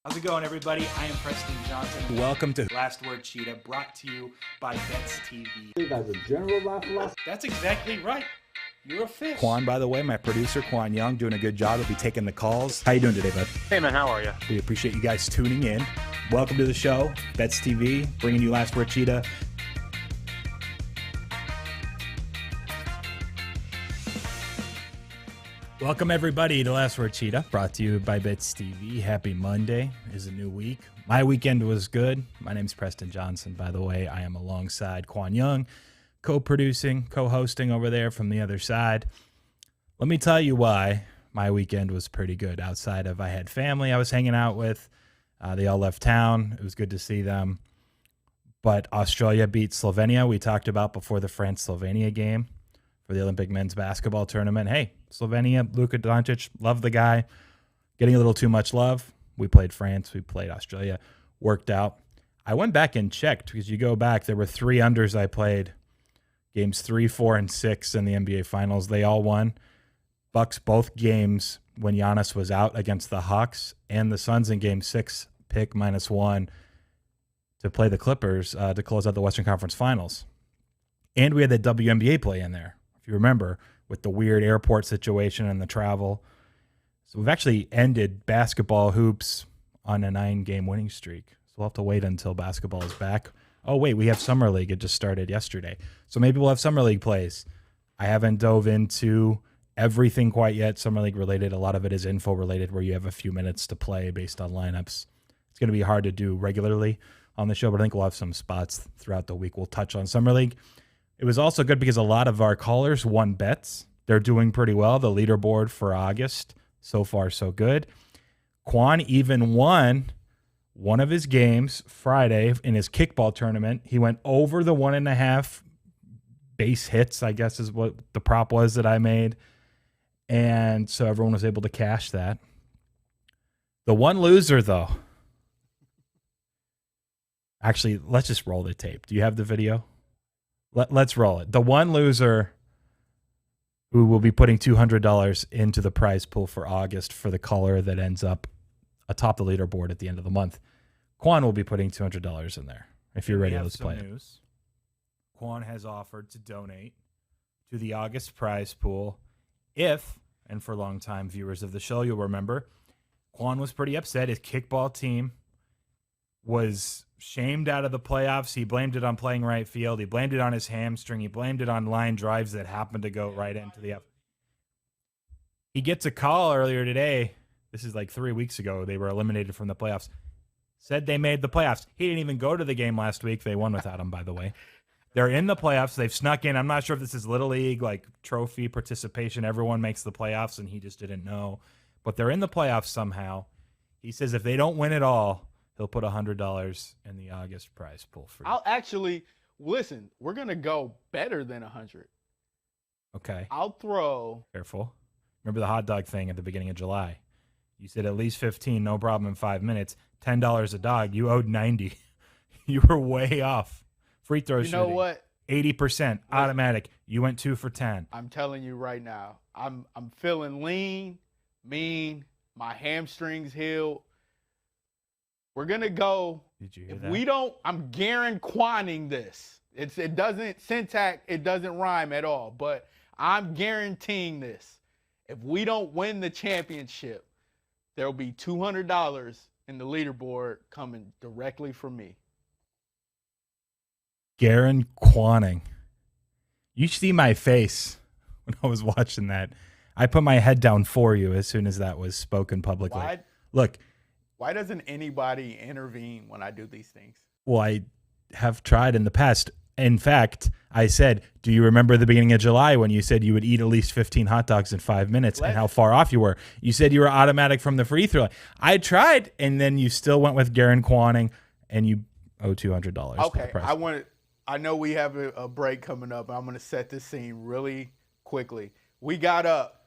How's it going, everybody? I am Preston Johnson. Welcome to Last Word Cheetah, brought to you by Bets TV. You guys a general philosophy? That's exactly right. You're a fish. Qwan, by the way, my producer, Qwan Young, doing a good job. He'll be taking the calls. How you doing today, bud? Hey, man, how are you? We appreciate you guys tuning in. Welcome to the show, Bets TV, bringing you Last Word Cheetah. Welcome, everybody, to Last Word Cheetah, brought to you by Bets TV. Happy Monday. It is a new week. My weekend was good. My name's Preston Johnson, by the way. I am alongside Qwan Young, co-producing, co-hosting over there from the other side. Let me tell you why my weekend was pretty good. Outside of I had family I was hanging out with. They all left town. It was good to see them. But Australia beat Slovenia. We talked about before the France-Slovenia game for the Olympic men's basketball tournament. Hey, Slovenia, Luka Doncic, love the guy. Getting a little too much love. We played France. We played Australia. Worked out. I went back and checked because you go back. There were 3 unders I played. Games 3, 4, and 6 in the NBA Finals. They all won. Bucks both games when Giannis was out against the Hawks, and the Suns in Game 6 pick -1 to play the Clippers to close out the Western Conference Finals. And we had that WNBA play in there, if you remember, with the weird airport situation and the travel. So we've actually ended basketball hoops on a 9-game winning streak. So we'll have to wait until basketball is back. Oh, wait, we have Summer League. It just started yesterday. So maybe we'll have Summer League plays. I haven't dove into everything quite yet. Summer League related. A lot of it is info related where you have a few minutes to play based on lineups. It's going to be hard to do regularly on the show, but I think we'll have some spots throughout the week. We'll touch on Summer League. It was also good because a lot of our callers won bets. They're doing pretty well. The leaderboard for August, so far so good. Qwan even won one of his games Friday in his kickball tournament. He went over the 1.5 base hits, I guess is what the prop was that I made. And so everyone was able to cash that. The one loser, though. Actually, let's just roll the tape. Do you have the video? Let's roll it. The one loser who will be putting $200 into the prize pool for August for the caller that ends up atop the leaderboard at the end of the month. Qwan will be putting $200 in there. If you're ready, let's play it. Qwan has offered to donate to the August prize pool if, and for long-time viewers of the show, you'll remember, Qwan was pretty upset. His kickball team was shamed out of the playoffs. He blamed it on playing right field. He blamed it on his hamstring. He blamed it on line drives that happened to go right into the up. He gets a call earlier today. This is like 3 weeks ago. They were eliminated from the playoffs. Said they made the playoffs. He didn't even go to the game last week. They won without him, by the way. They're in the playoffs. They've snuck in. I'm not sure if this is Little League, like trophy participation. Everyone makes the playoffs, and he just didn't know. But they're in the playoffs somehow. He says if they don't win it all, he'll put $100 in the August prize pool for you. I'll actually, listen, we're going to go better than 100. Okay. I'll throw. Careful. Remember the hot dog thing at the beginning of July. You said at least 15, no problem in 5 minutes. $10 a dog. You owed 90. You were way off. Free throw shooting. You know what? 80% automatic. You went 2 for 10. I'm telling you right now, I'm feeling lean, mean, my hamstrings healed. We're going to go. Did you hear if that? we don't, I'm guaranteeing this. It doesn't, syntax, it doesn't rhyme at all, but I'm guaranteeing this. If we don't win the championship, there'll be $200 in the leaderboard coming directly from me. Jaren Hall. You see my face when I was watching that. I put my head down for you as soon as that was spoken publicly. Look. Why doesn't anybody intervene when I do these things? Well, I have tried in the past. In fact, I said, do you remember the beginning of July when you said you would eat at least 15 hot dogs in 5 minutes and how far off you were? You said you were automatic from the free throw line. I tried, and then you still went with Jaren Hall, and you owe $200. Okay, I know we have a break coming up. I'm going to set this scene really quickly. We got up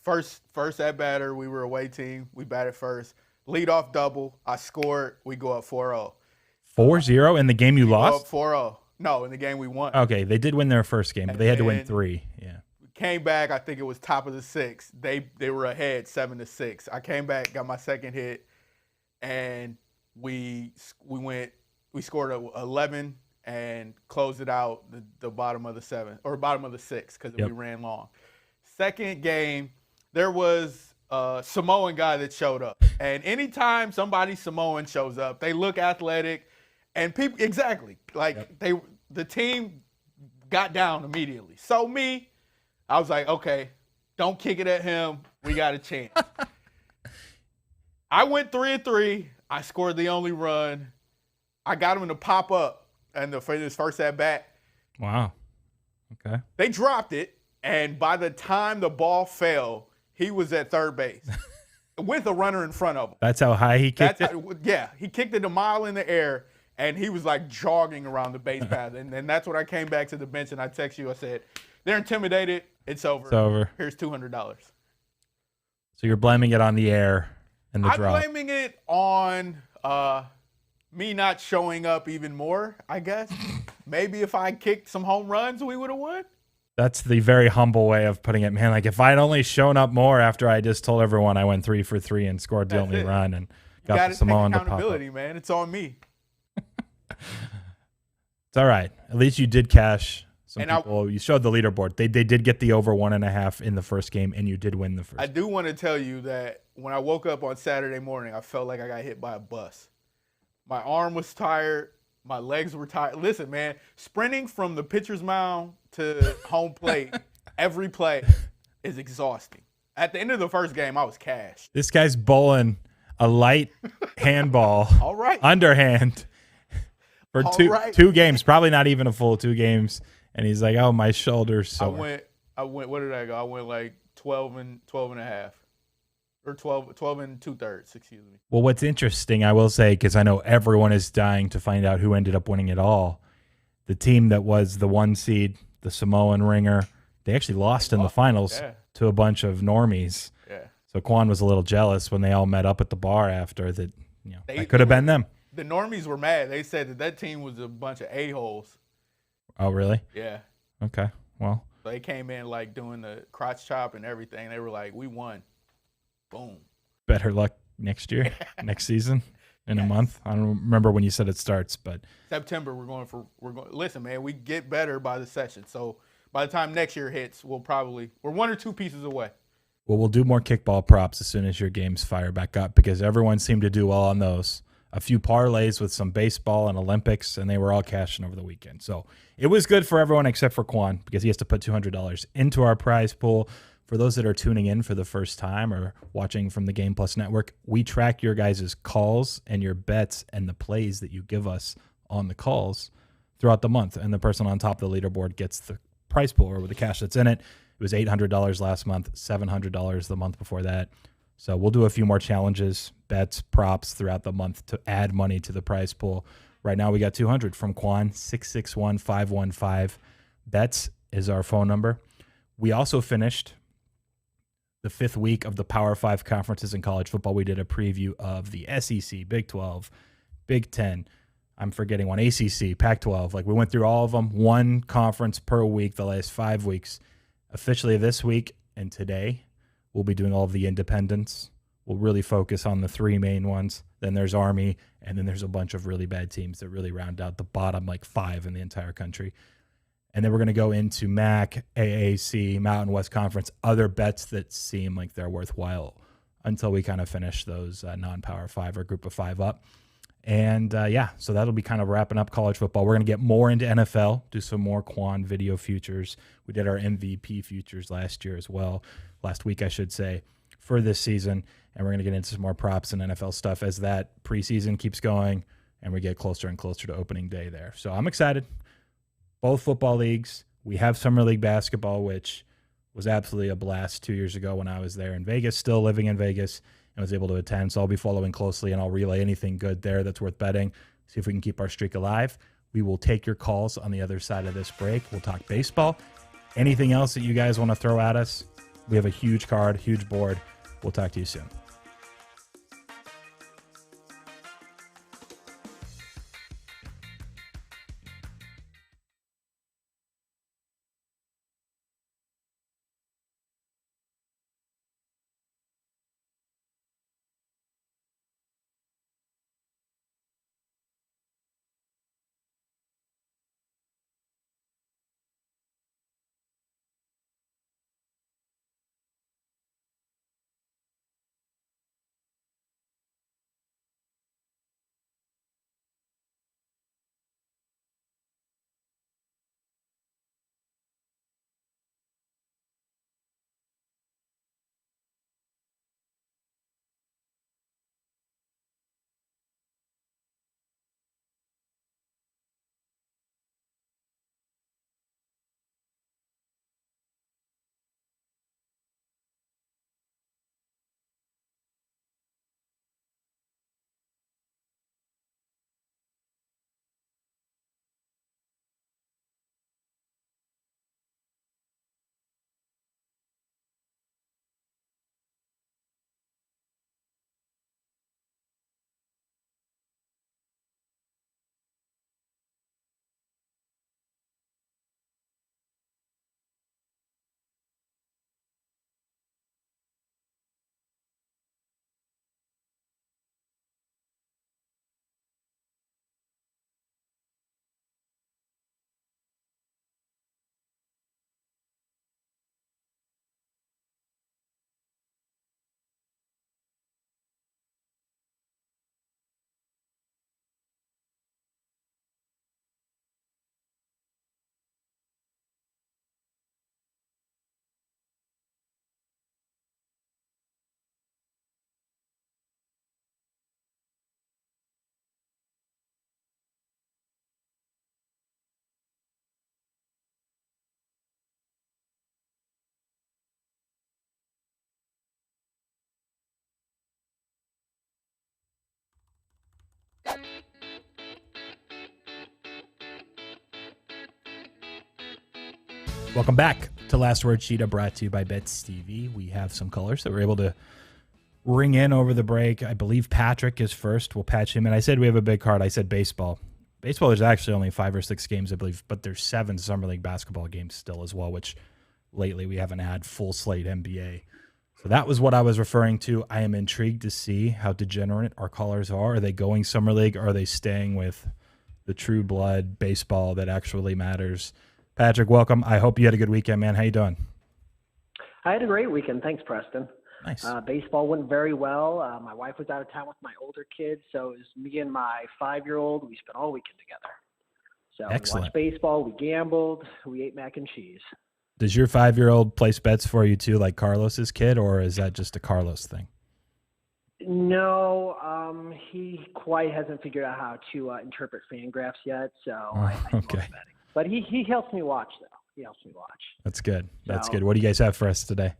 first at batter. We were away team. We batted first. Leadoff double. I scored. We go up 4-0. 4-0 in the game you lost? 4-0. No, in the game we won. Okay, they did win their first game, but they had to win 3. Yeah. Came back. I think it was top of the 6th. They were ahead 7-6. I came back, got my second hit, and we scored 11 and closed it out the bottom of the 7 or bottom of the 6 because we ran long. Second game, there was a Samoan guy that showed up, and anytime somebody Samoan shows up, they look athletic, and people the team got down immediately. So I was like, okay, don't kick it at him. We got a chance. I went 3-3. I scored the only run. I got him to pop up for his first at bat. Wow. Okay. They dropped it, and by the time the ball fell, he was at third base with a runner in front of him. That's how high he kicked it? Yeah, he kicked it a mile in the air, and he was like jogging around the base path. And that's when I came back to the bench, and I texted you. I said, they're intimidated. It's over. It's over. Here's $200. So you're blaming it on the air and the drop. I'm blaming it on me not showing up even more, I guess. Maybe if I kicked some home runs, we would have won. That's the very humble way of putting it, man. Like, if I'd only shown up more after I just told everyone I went 3 for 3 and scored the only run and got the Samoan to pop up. Accountability, man. It's on me. It's all right. At least you did cash some people. You showed the leaderboard. They did get the over 1.5 in the first game, and you did win the first. I do want to tell you that when I woke up on Saturday morning, I felt like I got hit by a bus. My arm was tired. My legs were tired. Listen, man, sprinting from the pitcher's mound to home plate every play is exhausting. At the end of the first game, I was cashed. This guy's bowling a light handball, all right, underhand for two games, probably not even a full 2 games. And he's like, "Oh, my shoulder's sore." I went. What did I go? I went like 12 and a half. Or 12 and 2/3, excuse me. Well, what's interesting, I will say, because I know everyone is dying to find out who ended up winning it all. The team that was the 1 seed, the Samoan ringer, they actually lost in the finals to a bunch of normies. Yeah. So Qwan was a little jealous when they all met up at the bar after that. That could have been them. The normies were mad. They said that team was a bunch of a-holes. Oh, really? Yeah. Okay. Well. So they came in like doing the crotch chop and everything. They were like, we won. Boom. Better luck next year, next season, in a month. I don't remember when you said it starts, but September listen, man, we get better by the session. So by the time next year hits, we're 1 or 2 pieces away. Well, we'll do more kickball props as soon as your games fire back up because everyone seemed to do well on those. A few parlays with some baseball and Olympics, and they were all cashing over the weekend. So it was good for everyone except for Qwan because he has to put $200 into our prize pool. For those that are tuning in for the first time or watching from the Game Plus Network, we track your guys' calls and your bets and the plays that you give us on the calls throughout the month. And the person on top of the leaderboard gets the prize pool or with the cash that's in it. It was $800 last month, $700 the month before that. So we'll do a few more challenges, bets, props throughout the month to add money to the prize pool. Right now we got 200 from Qwan, 661-515. Bets is our phone number. We also finished the 5th week of the Power 5 conferences in college football. We did a preview of the SEC, Big 12, Big 10. I'm forgetting one, ACC, Pac-12. Like, we went through all of them, 1 conference per week the last 5 weeks. Officially this week and today, we'll be doing all of the independents. We'll really focus on the 3 main ones. Then there's Army, and then there's a bunch of really bad teams that really round out the bottom, 5 in the entire country. And then we're going to go into MAC, AAC, Mountain West Conference, other bets that seem like they're worthwhile until we kind of finish those non-Power 5 or Group of 5 up. And, so that'll be kind of wrapping up college football. We're going to get more into NFL, do some more Qwan video futures. We did our MVP futures last week, I should say, for this season. And we're going to get into some more props and NFL stuff as that preseason keeps going and we get closer and closer to opening day there. So I'm excited. Both football leagues. We have Summer League basketball, which was absolutely a blast 2 years ago when I was there in Vegas, still living in Vegas, and was able to attend. So I'll be following closely, and I'll relay anything good there that's worth betting. See if we can keep our streak alive. We will take your calls on the other side of this break. We'll talk baseball. Anything else that you guys want to throw at us? We have a huge card, huge board. We'll talk to you soon. Welcome back to Last Word Cheetah, brought to you by BetStevie. We have some colors that we're able to ring in over the break. I believe Patrick is first. We'll patch him in. I said we have a big card. I said baseball. Baseball, there's actually only 5 or 6 games, I believe, but there's 7 Summer League basketball games still as well, which lately we haven't had full slate NBA. So that was what I was referring to. I am intrigued to see how degenerate our callers are. Are they going Summer League, or are they staying with the true blood baseball that actually matters? Patrick, welcome. I hope you had a good weekend, man. How you doing? I had a great weekend. Thanks, Preston. Nice. Baseball went very well. My wife was out of town with my older kids, so it was me and my 5-year-old. We spent all weekend together. So Excellent. We watched baseball, we gambled, we ate mac and cheese. Does your 5-year-old place bets for you too, like Carlos's kid, or is that just a Carlos thing? No, he quite hasn't figured out how to interpret Fangraphs yet, so I okay. betting. But he helps me watch, though. He helps me watch. That's good. That's good. What do you guys have for us today?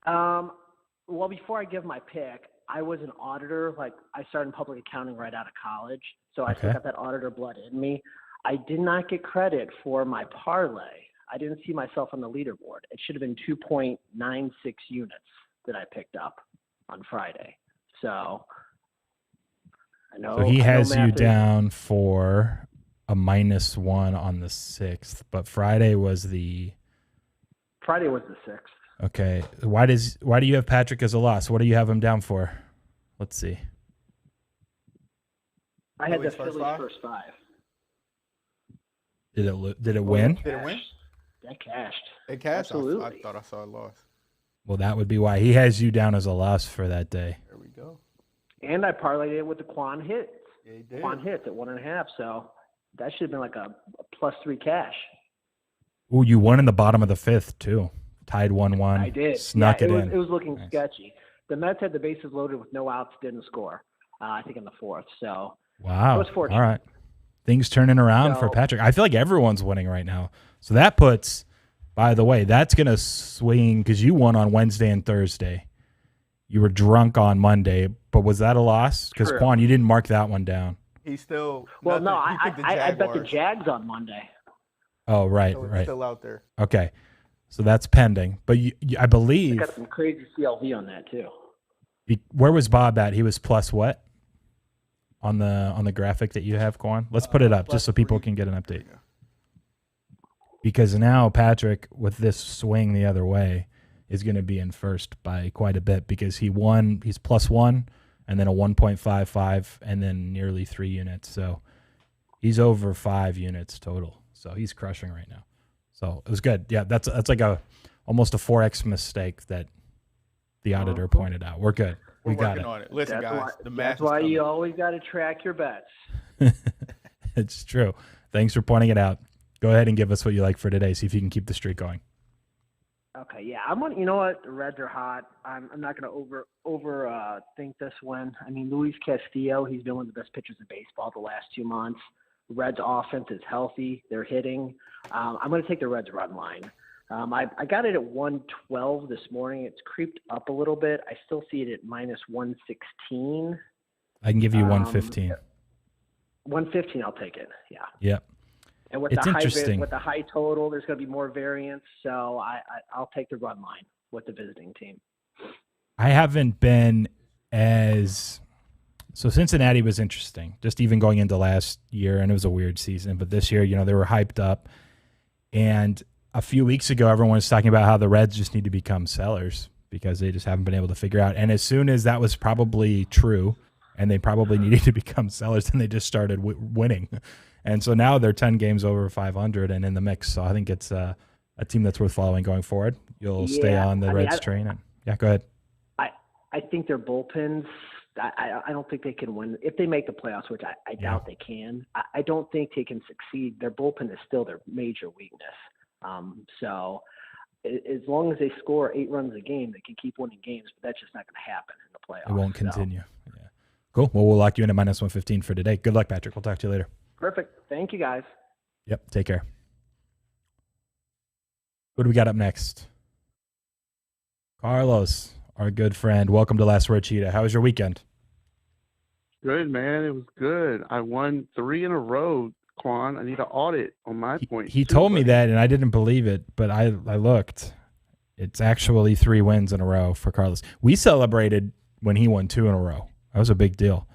Well, before I give my pick, I was an auditor. Like, I started in public accounting right out of college, so I still got that auditor blood in me. I did not get credit for my parlay. I didn't see myself on the leaderboard. It should have been 2.96 units that I picked up on Friday. So I know. So he has you down for a -1 on the 6th, but Friday was the 6th. Okay. Why do you have Patrick as a loss? What do you have him down for? Let's see. I had the Phillies first 5. Did it win? Did it win? That cashed. It cashed? Absolutely. I thought I saw a loss. Well, that would be why. He has you down as a loss for that day. There we go. And I parlayed it with the Qwan hits. Yeah, you did. Qwan hits at 1.5, so that should have been like a +3 cash. Ooh, you won in the bottom of the 5th, too. Tied 1-1. I did. Snuck it in. It was looking Nice. sketchy. The Mets had the bases loaded with no outs, didn't score, I think in the 4th. So Wow. I was fortunate. All right. Things turning around for Patrick. I feel like everyone's winning right now. So that puts, by the way, that's going to swing because you won on Wednesday and Thursday. You were drunk on Monday, but was that a loss? Because Qwan, you didn't mark that one down. He's still. Well, nothing. no, I bet the Jags on Monday. Oh, right, so it's right. Still out there. Okay. So that's pending. But I believe. I got some crazy CLV on that, too. Where was Bob at? He was plus what? On the graphic that you have, Qwan? Let's put it up just so people can get an update. Yeah. Because now Patrick, with this swing the other way, is going to be in first by quite a bit because he's +1 and then a 1.55 and then nearly 3 units. So he's over 5 units total. So he's crushing right now. So it was good. Yeah, that's like almost a 4x mistake that the auditor pointed out. We're good. We got it. On it. Listen, guys, that's why you always got to track your bets. It's true. Thanks for pointing it out. Go ahead and give us what you like for today. See if you can keep the streak going. Okay, yeah, you know what? The Reds are hot. I'm not going to over think this one. I mean, Luis Castillo, he's been one of the best pitchers in baseball the last 2 months. Reds offense is healthy. They're hitting. I'm going to take the Reds run line. I got it at 112 this morning. It's creeped up a little bit. I still see it at -116. I can give you 115. 115, I'll take it. Yeah. Yep. And with It's interesting. With the high total, there's going to be more variance. So I'll take the run line with the visiting team. I haven't been so Cincinnati was interesting, just even going into last year, and it was a weird season. But this year, they were hyped up. And a few weeks ago, everyone was talking about how the Reds just need to become sellers because they just haven't been able to figure out. And as soon as that was probably true, and they probably needed to become sellers, then they just started winning. And so now they're 10 games over 500 and in the mix. So I think it's a team that's worth following going forward. You'll stay on the Reds train. And go ahead. I think their bullpens, I don't think they can win. If they make the playoffs, which I doubt they can, I don't think they can succeed. Their bullpen is still their major weakness. So as long as they score 8 runs a game, they can keep winning games, but that's just not going to happen in the playoffs. It won't continue. Yeah. Cool. Well, we'll lock you in at -115 for today. Good luck, Patrick. We'll talk to you later. Perfect. Thank you, guys. Yep. Take care. What do we got up next? Carlos, our good friend. Welcome to Last Word Cheetah. How was your weekend? Good, man. It was good. I won 3 in a row, Quan. I need an audit on my points. He told me that, and I didn't believe it, but I looked. It's actually 3 wins in a row for Carlos. We celebrated when he won 2 in a row. That was a big deal.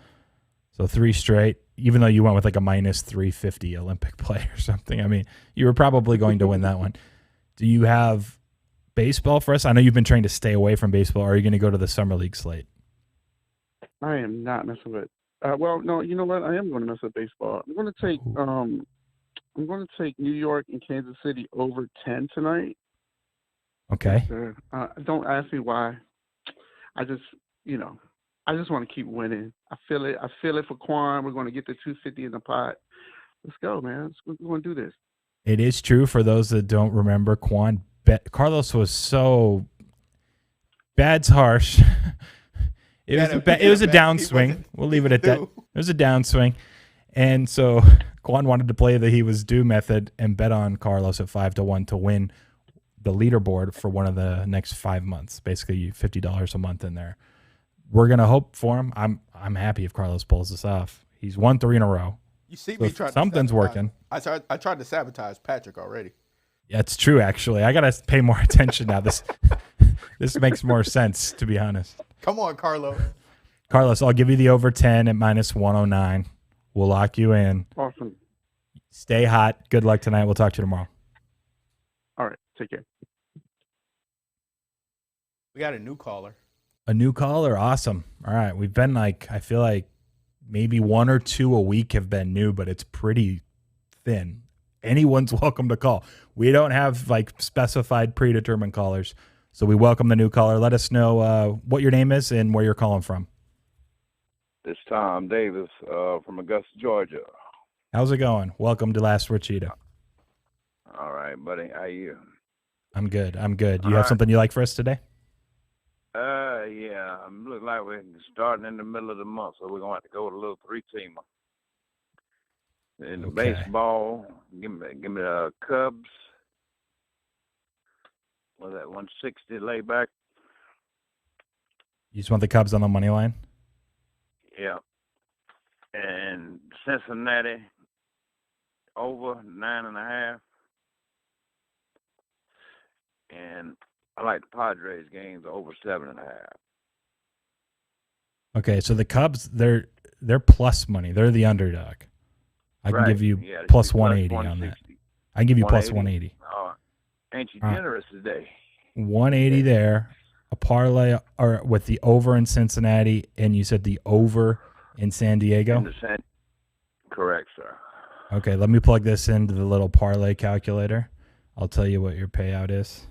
So 3 straight, even though you went with like a minus 350 Olympic play or something. I mean, you were probably going to win that one. Do you have baseball for us? I know you've been trying to stay away from baseball. Are you going to go to the Summer League slate? I am not messing with. Well, no, you know what? I am going to mess with baseball. I'm going to take New York and Kansas City over 10 tonight. Okay. Don't ask me why. I just want to keep winning. I feel it. I feel it for Quan. We're going to get the 250 in the pot. Let's go, man. We're going to do this. It is true for those that don't remember. Quan Carlos was so bad's harsh. It was a downswing. We'll leave it at that. It was a downswing, and so Quan wanted to play the he was due method and bet on Carlos at 5-1 to win the leaderboard for one of the next 5 months. Basically, $50 a month in there. We're gonna hope for him. I'm happy if Carlos pulls this off. He's won 3 in a row. You see me trying. Something's working. I tried to sabotage Patrick already. Yeah, it's true. Actually, I gotta pay more attention now. This makes more sense, to be honest. Come on, Carlos. Carlos, I'll give you the over 10 at minus 109. We'll lock you in. Awesome. Stay hot. Good luck tonight. We'll talk to you tomorrow. All right. Take care. We got a new caller. A new caller? Awesome. All right. We've been I feel like maybe 1 or 2 a week have been new, but it's pretty thin. Anyone's welcome to call. We don't have specified predetermined callers. So we welcome the new caller. Let us know what your name is and where you're calling from. It's Tom Davis from Augusta, Georgia. How's it going? Welcome to Last Word Cheetah. All right, buddy. How you? I'm good. You have something you like for us today? Yeah. It looks like we're starting in the middle of the month, so we're going to have to go with a little 3-teamer. In the baseball, give me the Cubs. Was that 160 lay back? You just want the Cubs on the money line? Yeah. And Cincinnati over 9.5. And I like the Padres games over 7.5. Okay, so the Cubs, they're plus money. They're the underdog. I can give you plus 180 on that. I can give you plus 180. Ain't you generous today? 180 there. A parlay or with the over in Cincinnati, and you said the over in San Diego? Correct, sir. Okay, let me plug this into the little parlay calculator. I'll tell you what your payout is.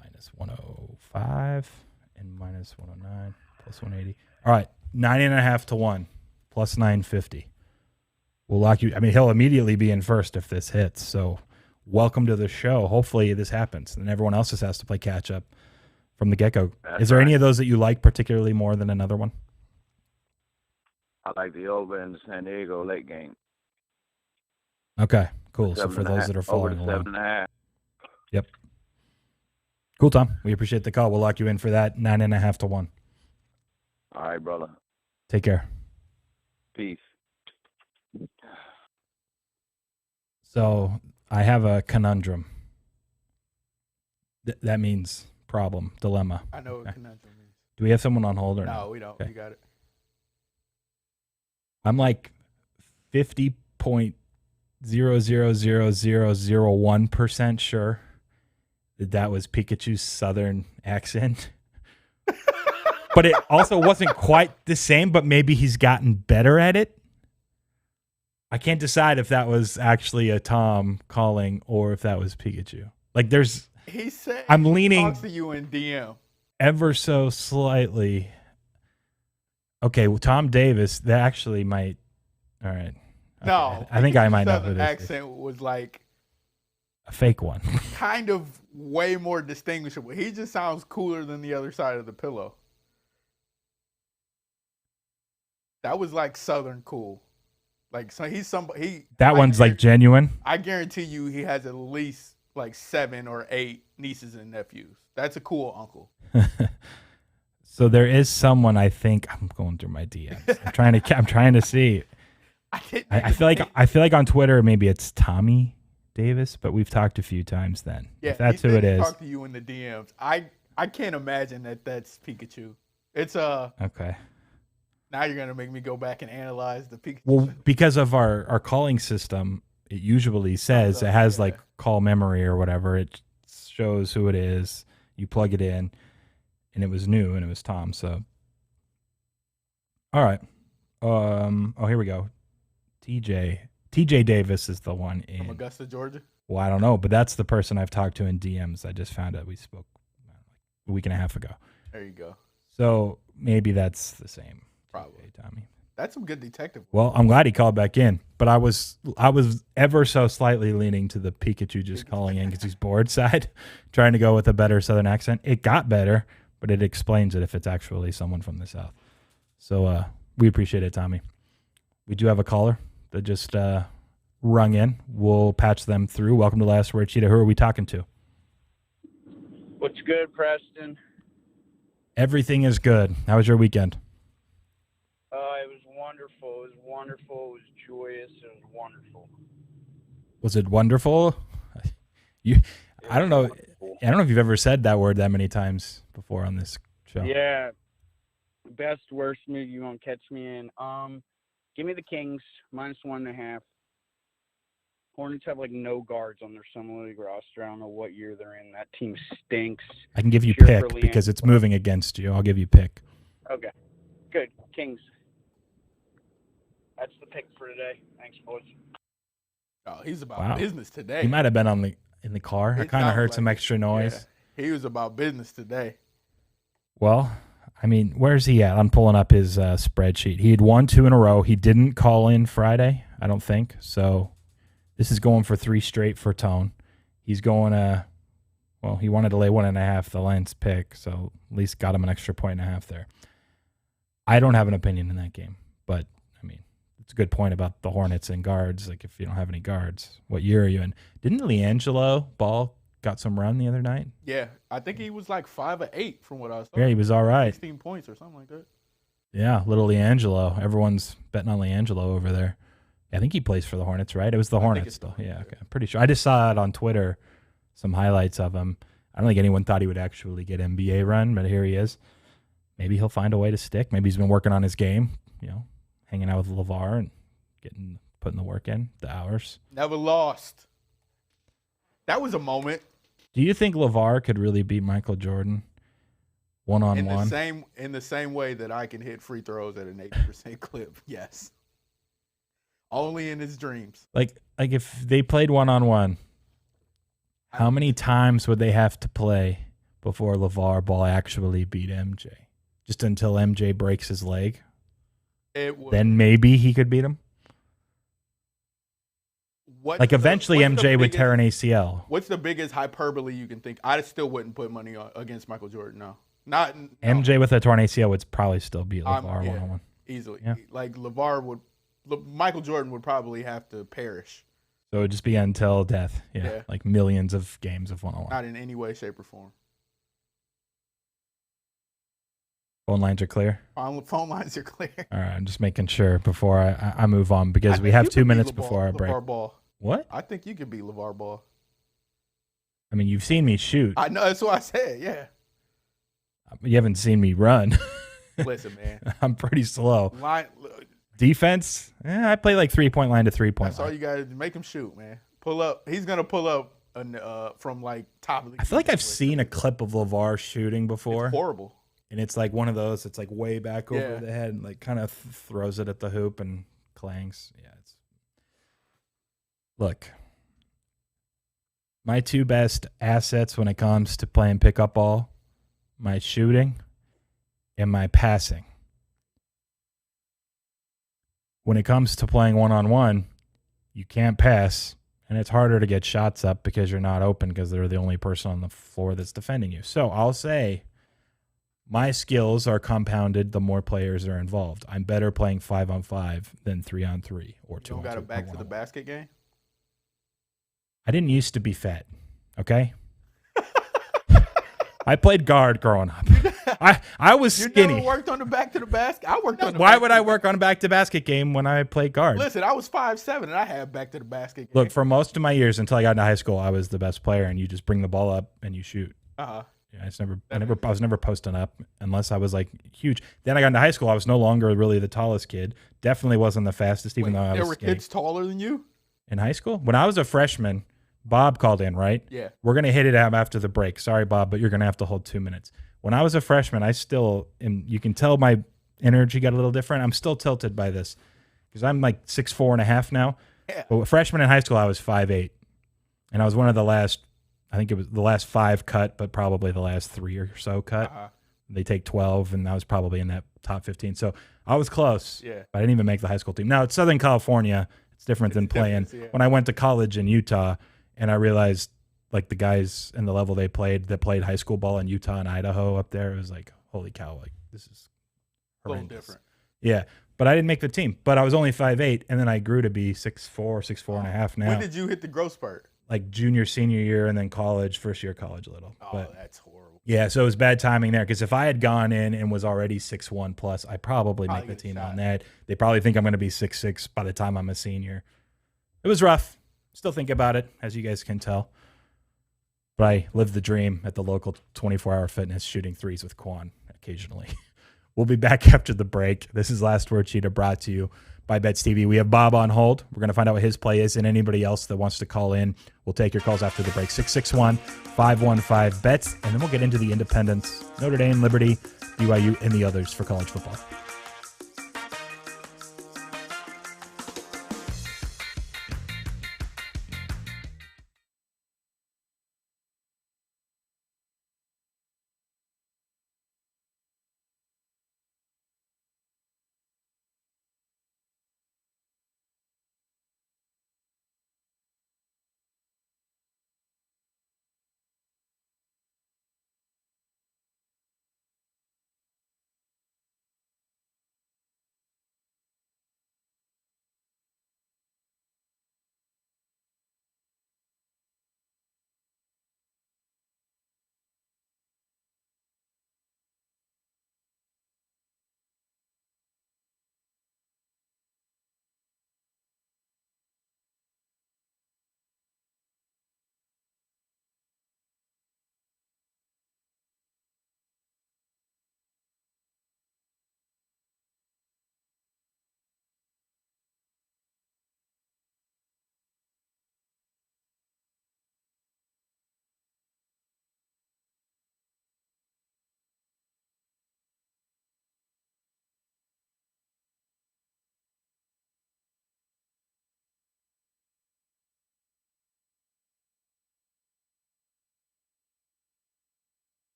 Minus 105 and minus 109 plus 180. All right, 9.5 to 1 plus 950. We'll lock you. I mean, he'll immediately be in first if this hits. So welcome to the show. Hopefully this happens. And everyone else just has to play catch up from the get-go. Is there any of those that you like particularly more than another one? I like the over in the San Diego late game. Okay, cool. So for those that are following along. 7.5. Yep. Cool, Tom. We appreciate the call. We'll lock you in for that 9.5 to 1. All right, brother. Take care. Peace. So I have a conundrum. That means problem, dilemma. I know what conundrum means. Do we have someone on hold or no? No, we don't. Okay. You got it. I'm like 50.0000001% sure that was Pikachu's southern accent. But it also wasn't quite the same, but maybe he's gotten better at it. I can't decide if that was actually a Tom calling or if that was Pikachu. He said I'm leaning talks to you in DM ever so slightly. Okay, well, Tom Davis, that actually might. All right. Okay. No, I think I might know who this accent was like a fake one. kind of way more distinguishable. He just sounds cooler than the other side of the pillow. That was like Southern cool. Like, so he's somebody. That one's like genuine. I guarantee you, he has at least like 7 or 8 nieces and nephews. That's a cool uncle. So there is someone. I think I'm going through my DMs. I'm trying to see. I feel like on Twitter maybe it's Tommy Davis, but we've talked a few times then. Yeah, if that's who it is. Talk to you in the DMs. I can't imagine that's Pikachu. It's okay. Now you're gonna make me go back and analyze the Pikachu. Well, because of our calling system, it usually says it has like call memory or whatever. It shows who it is. You plug it in, and it was new, and it was Tom. So, all right. Oh, here we go. TJ Davis is the one from Augusta, Georgia. Well, I don't know, but that's the person I've talked to in DMs. I just found out we spoke a week and a half ago. There you go. So maybe that's the same. Probably, Tommy. That's some good detective work. Well, I'm glad he called back in, but I was ever so slightly leaning to the Pikachu just calling in because he's bored side, trying to go with a better Southern accent. It got better, but it explains it if it's actually someone from the South. So we appreciate it, Tommy. We do have a caller that just rung in. We'll patch them through. Welcome to Last Word Cheetah. Who are we talking to? What's good, Preston? Everything is good. How was your weekend? It was wonderful. It was wonderful. It was joyous. It was wonderful. Was it wonderful? I don't know. Wonderful. I don't know if you've ever said that word that many times before on this show. Yeah. Best, worst move you won't catch me in. Give me the Kings, -1.5. Hornets have like no guards on their summer league roster. I don't know what year they're in. That team stinks. I can give you Cheer pick for because Leanne. it's moving against you. I'll give you pick. Okay. Good. Kings. That's the pick for today. Thanks, boys. Oh, he's about business today. He might have been in the car. I kind of heard some extra noise. Yeah, he was about business today. Well, I mean, where's he at? I'm pulling up his spreadsheet. He had won 2 in a row. He didn't call in Friday, I don't think. So this is going for 3 straight for Tone. He's going he wanted to lay 1.5, the Lance pick, so at least got him an extra 1.5 there. I don't have an opinion in that game, but I mean, it's a good point about the Hornets and guards. Like, if you don't have any guards, what year are you in? Didn't LiAngelo Ball got some run the other night? Yeah, I think he was like 5 or 8 from what I saw. Yeah, he was all right. 16 points or something like that. Yeah, little LiAngelo. Everyone's betting on LiAngelo over there. I think he plays for the Hornets, right? It was the Hornets still. Yeah, okay. I'm pretty sure. I just saw it on Twitter, some highlights of him. I don't think anyone thought he would actually get NBA run, but here he is. Maybe he'll find a way to stick. Maybe he's been working on his game, hanging out with LeVar and putting the work in, the hours. Never lost. That was a moment. Do you think LeVar could really beat Michael Jordan one-on-one? In the same way that I can hit free throws at an 80% clip, yes. Only in his dreams. Like if they played one-on-one, how many times would they have to play before LeVar Ball actually beat MJ? Just until MJ breaks his leg? Then maybe he could beat him? Eventually MJ would tear an ACL. What's the biggest hyperbole you can think? I still wouldn't put money against Michael Jordan, no. MJ with a torn ACL would probably still beat LeVar one-on-one. Easily. Yeah. Like Michael Jordan would probably have to perish. So it would just be until death. Yeah. Like millions of games of one-on-one. Not in any way, shape, or form. Phone lines are clear? Phone lines are clear. All right, I'm just making sure before I move on because we have 2 minutes before our break. LeVar Ball. What? I think you could beat LeVar Ball. I mean, you've seen me shoot. I know, that's what I said, yeah. You haven't seen me run. Listen, man. I'm pretty slow. Defense? I play like 3-point line to 3-point That's all you got to do. Make him shoot, man. Pull up. He's going to pull up from like top of the I feel like I've seen a clip of LeVar shooting before. It's horrible. And it's like one of those, it's like way back over the head and like kind of throws it at the hoop and clangs. Yeah. Look, my 2 best assets when it comes to playing pickup ball, my shooting and my passing. When it comes to playing one-on-one, you can't pass, and it's harder to get shots up because you're not open because they're the only person on the floor that's defending you. So I'll say my skills are compounded the more players are involved. I'm better playing 5-on-5 than 3-on-3 or 2-on-2. You don't got a back to the basket game? I didn't used to be fat, okay? I played guard growing up. I was You skinny. never worked on the back to the basket? I worked on the Why would I work on a back-to-basket game when I played guard? Listen, I was 5'7", and I had back to the basket game. Look, for most of my years until I got into high school, I was the best player, and you just bring the ball up and you shoot. Uh-huh. Yeah, I was never posting up unless I was like huge. Then I got into high school. I was no longer really the tallest kid. Definitely wasn't the fastest, even though I was There were skinny. kids taller than you? In high school? When I was a freshman, Bob called in, right? Yeah. We're going to hit it out after the break. Sorry, Bob, but you're going to have to hold 2 minutes. When I was a freshman, I still, and you can tell my energy got a little different. I'm still tilted by this because I'm like 6'4.5" now. Yeah. But freshman in high school, I was 5'8", and I was one of the last, I think it was the last 5 cut, but probably the last 3 or so cut. Uh-huh. They take 12, and I was probably in that top 15. So I was close. Yeah. But I didn't even make the high school team. Now, it's Southern California. It's different than playing. Yeah. When I went to college in Utah, and I realized like the guys and the level they played that played high school ball in Utah and Idaho up there, it was like, holy cow, like this is horrendous. A little different. Yeah. But I didn't make the team. But I was only 5'8", and then I grew to be 6'4.5" now. When did you hit the growth spurt? Like junior, senior year, and then college, first year college a little. Oh, but that's horrible. yeah, so it was bad timing there because if I had gone in and was already 6'1" plus, I probably make the get team shot. on that. They probably think I'm going to be 6'6" by the time I'm a senior. It was rough. Still think about it, as you guys can tell. But I live the dream at the local 24-hour fitness shooting threes with Qwan occasionally. We'll be back after the break. This is Last Word Cheetah brought to you by Bets TV. We have Bob on hold. We're going to find out what his play is, and anybody else that wants to call in, we'll take your calls after the break. 661-515-BETS, and then we'll get into the Independents, Notre Dame, Liberty, BYU, and the others for college football.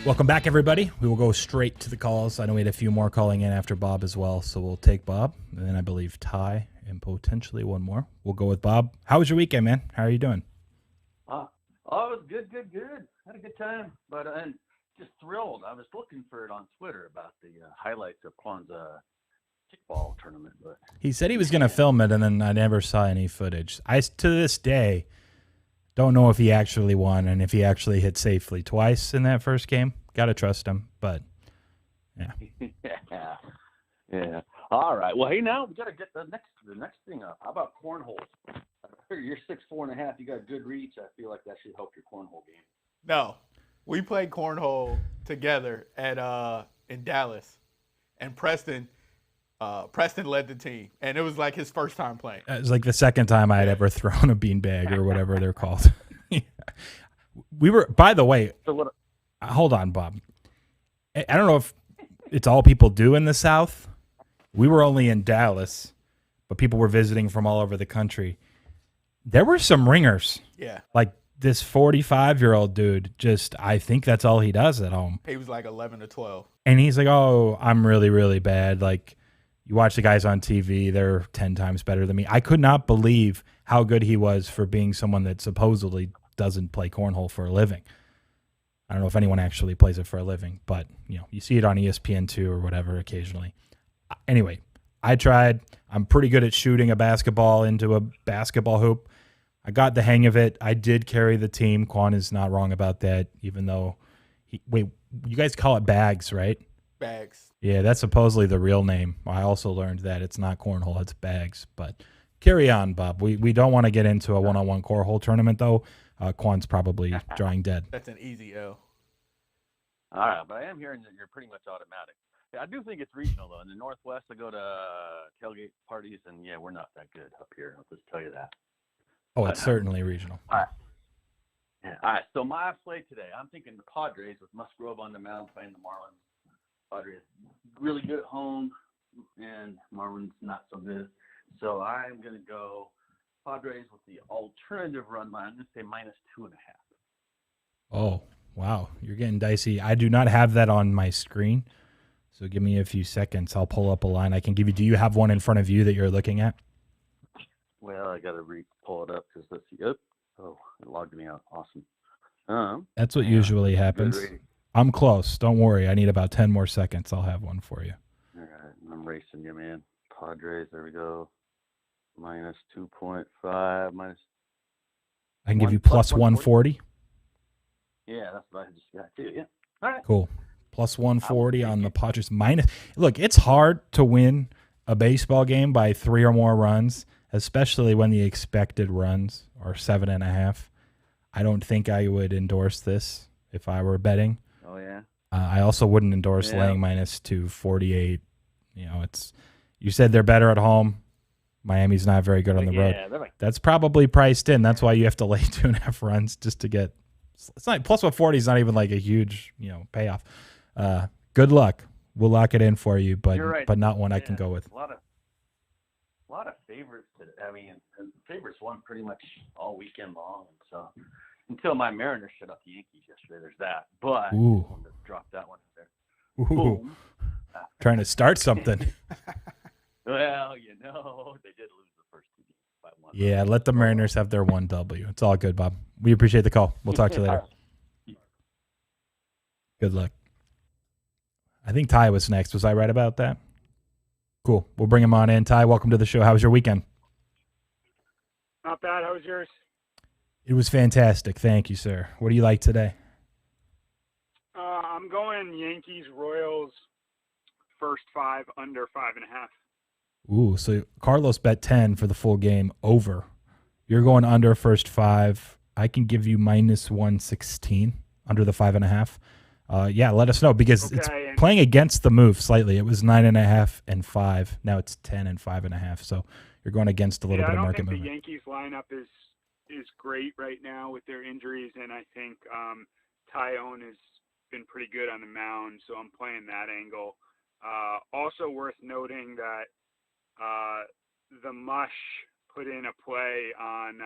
Welcome back, everybody. We will go straight to the calls. I know we had a few more calling in after Bob as well, so we'll take Bob, and then I believe Ty, and potentially one more. We'll go with Bob. How was your weekend, man? How are you doing? Oh, it was good. Had a good time, but and just thrilled. I was looking for it on Twitter about the highlights of Quan's kickball tournament, but He said he was going to film it, and then I never saw any footage. To this day, don't know if he actually won and if he actually hit safely twice in that first game. Got to trust him, but yeah. yeah. All right. Well, hey, now we got to get the next thing up. How about cornhole? You're 6'4.5". You got good reach. I feel like that should help your cornhole game. No, we played cornhole together at in Dallas, and Preston Preston led the team, and it was like his first time playing. It was like the second time I had ever thrown a beanbag or whatever they're called. We were, by the way, hold on, Bob. I don't know if it's all people do in the South. We were only in Dallas, but people were visiting from all over the country. There were some ringers. Yeah. Like this 45-year-old dude, I think that's all he does at home. He was like 11 or 12. And he's like, oh, I'm really, really bad. Like, you watch the guys on TV, they're 10 times better than me. I could not believe how good he was for being someone that supposedly doesn't play cornhole for a living. I don't know if anyone actually plays it for a living, but you see it on ESPN2 or whatever occasionally. Anyway, I tried. I'm pretty good at shooting a basketball into a basketball hoop. I got the hang of it. I did carry the team. Qwan is not wrong about that, even though you guys call it bags, right? Bags. Yeah, that's supposedly the real name. I also learned that it's not cornhole, it's bags. But carry on, Bob. We don't want to get into a one-on-one cornhole tournament, though. Qwan's probably drawing dead. That's an easy L. All right, but I am hearing that you're pretty much automatic. Yeah, I do think it's regional, though. In the Northwest, I go to tailgate parties, and, we're not that good up here. I'll just tell you that. Oh, it's certainly regional. All right. Yeah, all right, so my play today, I'm thinking the Padres with Musgrove on the mound playing the Marlins. Padres really good at home, and Marlins not so good. So I'm going to go Padres with the alternative run line. I'm going to say -2.5. Oh, wow. You're getting dicey. I do not have that on my screen, so give me a few seconds. I'll pull up a line I can give you. Do you have one in front of you that you're looking at? Well, I got to pull it up because let's see. Oh, it logged me out. Awesome. That's what usually happens. I'm close. Don't worry. I need about 10 more seconds. I'll have one for you. All right. I'm racing you, man. Padres, there we go. -2.5. I can give you plus 140. Yeah, that's what I just got too. Yeah. All right. Cool. Plus 140 on the Padres. Look, it's hard to win a baseball game by 3 or more runs, especially when the expected runs are 7.5. I don't think I would endorse this if I were betting. Oh, yeah. I also wouldn't endorse laying -248. You said they're better at home. Miami's not very good on the road. That's probably priced in. That's why you have to lay 2.5 runs just to get. It's not plus 140 is not even like a huge payoff. Good luck. We'll lock it in for you, but right. but not one I can go with. A lot of favorites. Favorites won pretty much all weekend long. So until my Mariners shut up the Yankees yesterday, there's that. But I wanted to drop that one there. Boom. Trying to start something. Well, they did lose the first 2 games by 1. Yeah, let the Mariners have their 1 W. It's all good, Bob. We appreciate the call. We'll talk to you later. Good luck. I think Ty was next. Was I right about that? Cool. We'll bring him on in. Ty, welcome to the show. How was your weekend? Not bad. How was yours? It was fantastic. Thank you, sir. What do you like today? I'm going Yankees, Royals, first 5, under 5.5. Ooh, so Carlos bet 10 for the full game over. You're going under first 5. I can give you -116 under the 5.5. Yeah, let us know because it's playing against the move slightly. It was 9.5 and 5. Now it's 10 and 5.5. So you're going against a little bit of market movement. The Yankees lineup is great right now with their injuries, and I think Tyone has been pretty good on the mound, so I'm playing that angle. Also worth noting that the Mush put in a play on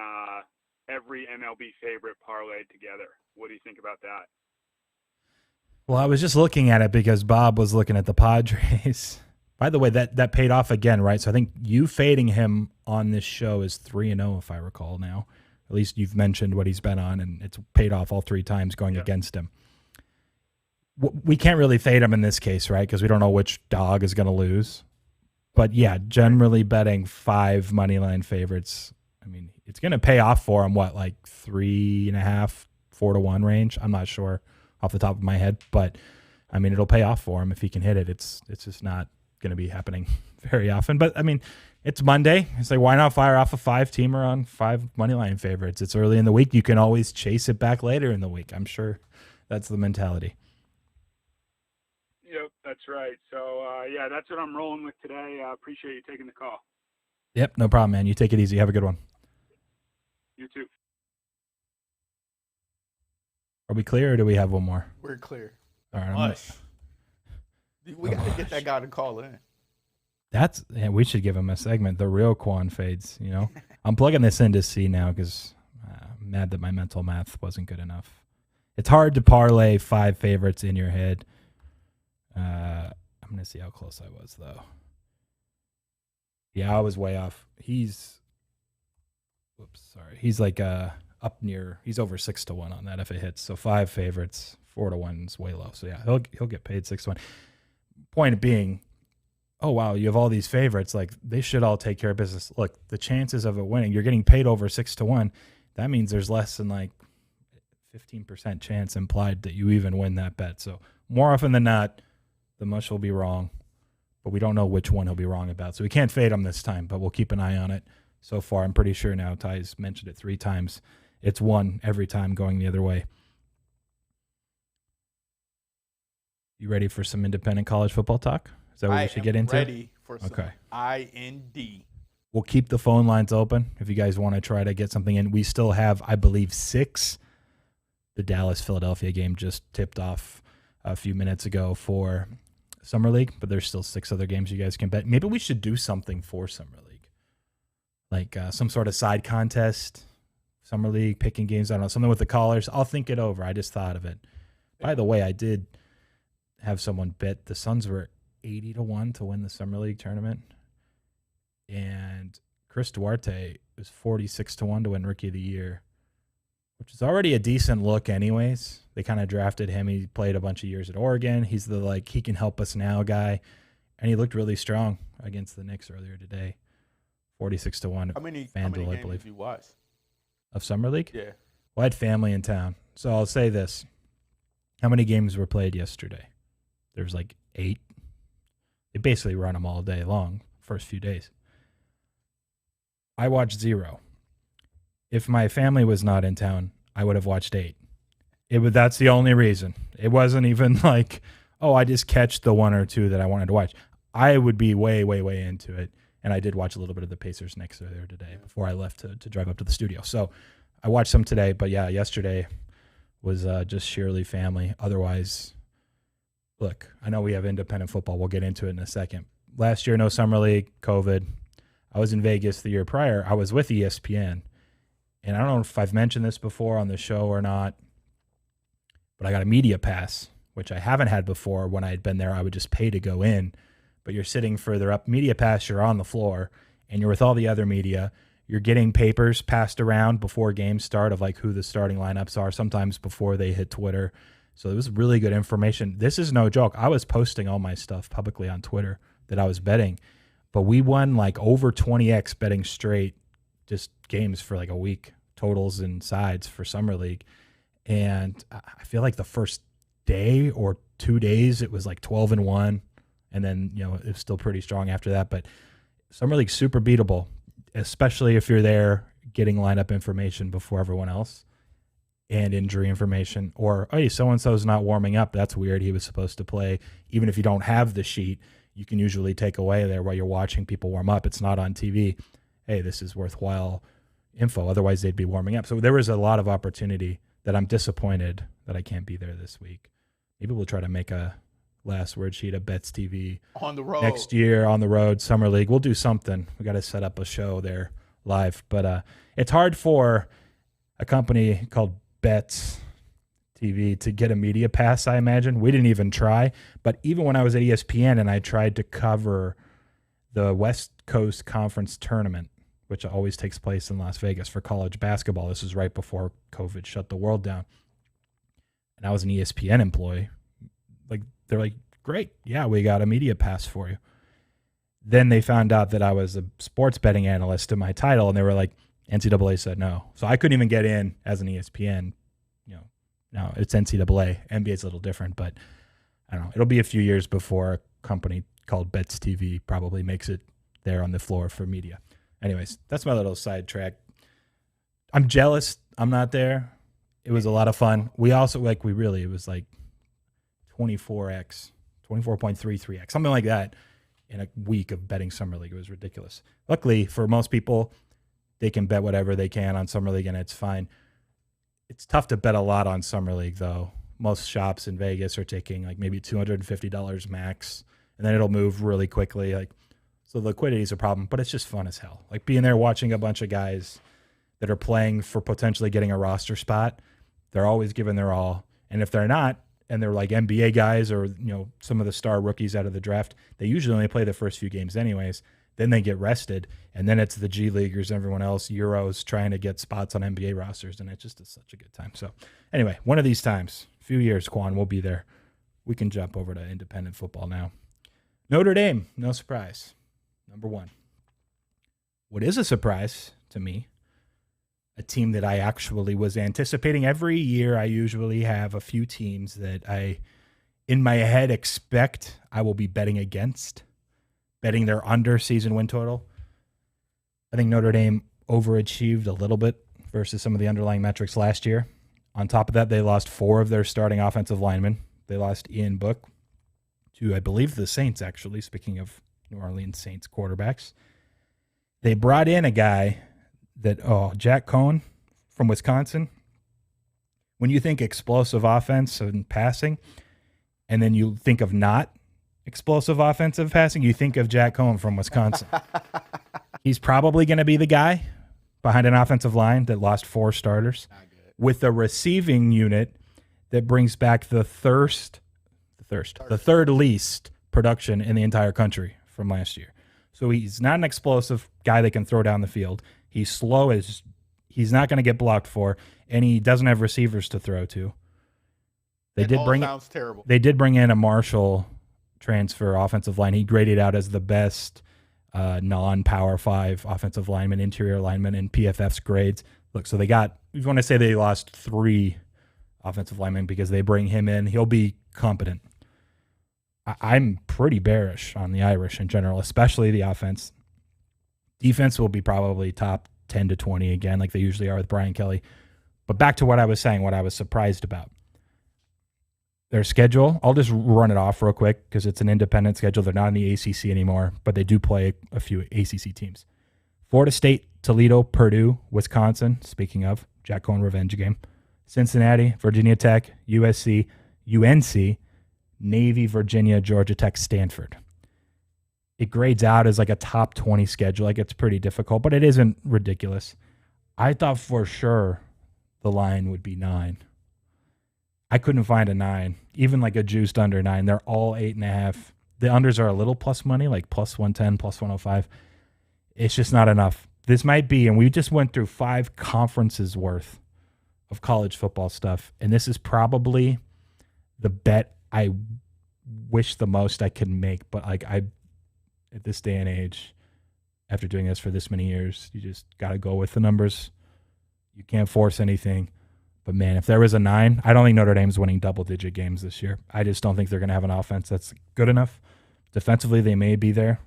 every MLB favorite parlayed together. What do you think about that? Well, I was just looking at it because Bob was looking at the Padres. By the way, that paid off again, right? So I think you fading him on this show is 3-0, if I recall now. At least you've mentioned what he's been on, and it's paid off all 3 times going against him. We can't really fade him in this case, right? Because we don't know which dog is going to lose. But, yeah, generally betting 5 moneyline favorites, I mean, it's going to pay off for him, like 3.5, 4-1 range? I'm not sure off the top of my head. But, I mean, it'll pay off for him if he can hit it. It's just not going to be happening very often. But, I mean, it's Monday. It's like, why not fire off a 5-teamer on 5 moneyline favorites? It's early in the week. You can always chase it back later in the week. I'm sure that's the mentality. Yep, That's right. So, yeah, that's what I'm rolling with today. I appreciate you taking the call. Yep, no problem, man. You take it easy. Have a good one. You too. Are we clear, or do we have one more? We're clear. All right. We got to get that guy to call in. We should give him a segment, the real Qwan fades, you know? I'm plugging this in to see now because I'm mad that my mental math wasn't good enough. It's hard to parlay 5 favorites in your head. I'm going to see how close I was, though. Yeah, I was way off. He's like up near, he's over 6-1 on that if it hits. So 5 favorites, 4-1 is way low. So yeah, he'll get paid 6-1. Point being, oh wow, you have all these favorites, like they should all take care of business. Look, the chances of it winning, you're getting paid over 6-1. That means there's less than like 15% chance implied that you even win that bet. So more often than not, the mush will be wrong, but we don't know which one he'll be wrong about. So we can't fade him this time, but we'll keep an eye on it. So far, I'm pretty sure now, Ty's mentioned it 3 times. It's 1 every time going the other way. You ready for some independent college football talk? Is that what we should get into? Ready for some IND. We'll keep the phone lines open if you guys want to try to get something in. We still have, I believe, 6. The Dallas-Philadelphia game just tipped off a few minutes ago for Summer League, but there's still 6 other games you guys can bet. Maybe we should do something for Summer League, like some sort of side contest, Summer League, picking games. I don't know, something with the callers. I'll think it over. I just thought of it. By the way, I did have someone bet the Suns were 80-1 to win the Summer League tournament, and Chris Duarte was 46-1 to win Rookie of the Year, which is already a decent look anyways. They kind of drafted him. He played a bunch of years at Oregon. He's the he can help us now guy, and he looked really strong against the Knicks earlier today. 46-1. How many FanDuel, games I believe. did you watch? Of Summer League? Yeah. Well, I had family in town, so I'll say this. How many games were played yesterday? There's 8. They basically run them all day long, first few days. I watched 0. If my family was not in town, I would have watched 8. That's the only reason. It wasn't even I just catch the 1 or 2 that I wanted to watch. I would be way, way, way into it. And I did watch a little bit of the Pacers Knicks earlier today before I left to drive up to the studio. So I watched some today, but yeah, yesterday was just sheerly family. Otherwise, look, I know we have independent football. We'll get into it in a second. Last year, no Summer League, COVID. I was in Vegas the year prior. I was with ESPN. And I don't know if I've mentioned this before on the show or not, but I got a media pass, which I haven't had before. When I had been there, I would just pay to go in. But you're sitting further up. Media pass, you're on the floor, and you're with all the other media. You're getting papers passed around before games start of who the starting lineups are, sometimes before they hit Twitter. So it was really good information. This is no joke. I was posting all my stuff publicly on Twitter that I was betting, but we won over 20x betting straight just games for a week, totals and sides for Summer League. And I feel like the first day or 2 days, it was 12-1. And then, it was still pretty strong after that. But Summer League's super beatable, especially if you're there getting lineup information before everyone else and injury information. Or, hey, so-and-so's not warming up. That's weird. He was supposed to play. Even if you don't have the sheet, you can usually take away there while you're watching people warm up. It's not on TV. Hey, this is worthwhile info. Otherwise, they'd be warming up. So there was a lot of opportunity that I'm disappointed that I can't be there this week. Maybe we'll try to make a Last Word Cheetah Bets TV on the road next year, on the road, Summer League. We'll do something. We got to set up a show there live. But it's hard for a company called Bets TV to get a media pass, I imagine. We didn't even try. But even when I was at ESPN and I tried to cover the West Coast Conference Tournament, which always takes place in Las Vegas for college basketball. This was right before COVID shut the world down. And I was an ESPN employee. They're like, great, yeah, we got a media pass for you. Then they found out that I was a sports betting analyst in my title, and they were like, NCAA said no. So I couldn't even get in as an ESPN. No, it's NCAA. NBA's a little different, but I don't know. It'll be a few years before a company called Bets TV probably makes it there on the floor for media. Anyways, that's my little sidetrack. I'm jealous I'm not there. It was a lot of fun. We also, it was 24x, 24.33x, something like that in a week of betting Summer League. It was ridiculous. Luckily, for most people, they can bet whatever they can on Summer League, and it's fine. It's tough to bet a lot on Summer League, though. Most shops in Vegas are taking like maybe $250 max, and then it'll move really quickly. Like, so liquidity is a problem, but it's just fun as hell. Like being there watching a bunch of guys that are playing for potentially getting a roster spot. They're always giving their all, and if they're not, and they're like NBA guys or some of the star rookies out of the draft, they usually only play the first few games anyways. Then they get rested, and then it's the G Leaguers, everyone else, Euros, trying to get spots on NBA rosters, and it just is such a good time. So anyway, one of these times, few years, Qwan, we'll be there. We can jump over to independent football now. Notre Dame, no surprise, number one. What is a surprise to me, a team that I actually was anticipating every year. I usually have a few teams that I, in my head, expect I will be betting against, betting their under season win total. I think Notre Dame overachieved a little bit versus some of the underlying metrics last year. On top of that, they lost 4 of their starting offensive linemen. They lost Ian Book to, I believe, the Saints, actually, speaking of New Orleans Saints quarterbacks. They brought in a guy that, Jack Cohn from Wisconsin. When you think explosive offense and passing, and then you think of not explosive offensive passing, you think of Jack Cohn from Wisconsin. He's probably going to be the guy behind an offensive line that lost 4 starters with a receiving unit that brings back the third least production in the entire country from last year. So he's not an explosive guy that can throw down the field. He's slow as he's not going to get blocked for, and he doesn't have receivers to throw to. They did bring in a Marshall transfer offensive line. He graded out as the best non-Power 5 offensive lineman, interior lineman in PFF's grades. Look, so we want to say they lost 3 offensive linemen because they bring him in. He'll be competent. I'm pretty bearish on the Irish in general, especially the offense. Defense will be probably top 10 to 20 again, like they usually are with Brian Kelly. But back to what I was saying, what I was surprised about. Their schedule, I'll just run it off real quick because it's an independent schedule. They're not in the ACC anymore, but they do play a few ACC teams. Florida State, Toledo, Purdue, Wisconsin, speaking of, Jack Cohn revenge game. Cincinnati, Virginia Tech, USC, UNC, Navy, Virginia, Georgia Tech, Stanford. It grades out as like a top 20 schedule. Like it's pretty difficult, but it isn't ridiculous. I thought for sure the line would be 9. I couldn't find a 9, even like a juiced under 9. They're all 8.5. The unders are a little plus money, like plus 110, plus 105. It's just not enough. This might be, and we just went through 5 conferences worth of college football stuff, and this is probably the bet I wish the most I could make, but like at this day and age, after doing this for this many years, you just got to go with the numbers. You can't force anything. But, man, if there was a 9, I don't think Notre Dame's winning double-digit games this year. I just don't think they're going to have an offense that's good enough. Defensively, they may be there.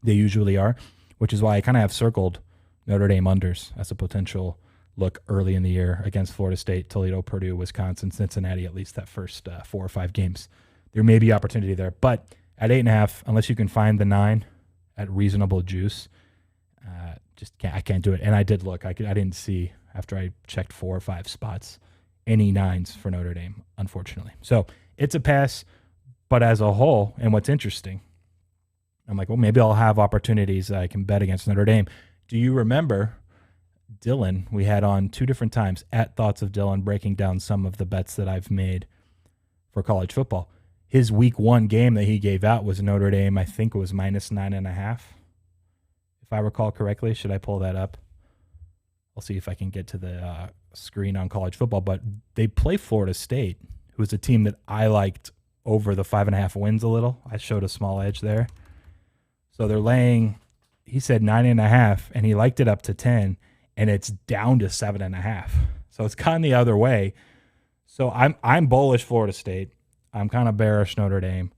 They usually are, which is why I kind of have circled Notre Dame unders as a potential look early in the year against Florida State, Toledo, Purdue, Wisconsin, Cincinnati, at least that first 4 or 5 games. There may be opportunity there. But at 8.5, unless you can find the 9 at reasonable juice, I can't do it. And I did look. I didn't see, after I checked 4 or 5 spots, any 9s for Notre Dame, unfortunately. So it's a pass, but as a whole, and what's interesting, I'm like, well, maybe I'll have opportunities that I can bet against Notre Dame. Do you remember Dylan? We had on 2 different times at Thoughts of Dylan breaking down some of the bets that I've made for college football. His week 1 game that he gave out was Notre Dame. I think it was minus 9.5. If I recall correctly, should I pull that up? I'll see if I can get to the screen on college football, but they play Florida State, who is a team that I liked over the 5.5 wins a little. I showed a small edge there. So they're laying, he said 9.5, and he liked it up to 10, and it's down to 7.5. So it's gone the other way. So I'm bullish Florida State. I'm kind of bearish Notre Dame.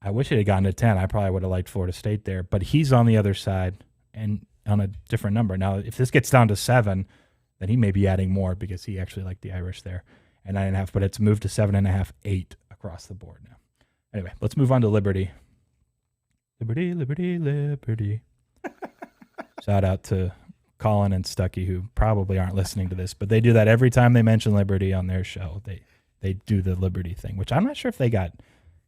I wish it had gotten to 10. I probably would have liked Florida State there, but he's on the other side and on a different number. Now, if this gets down to 7, then he may be adding more because he actually liked the Irish there and 9.5, but it's moved to 7.5, 8 across the board now. Anyway, let's move on to Liberty. Liberty, Liberty, Liberty. Shout out to Colin and Stuckey, who probably aren't listening to this, but they do that every time they mention Liberty on their show. They do the Liberty thing, which I'm not sure if they got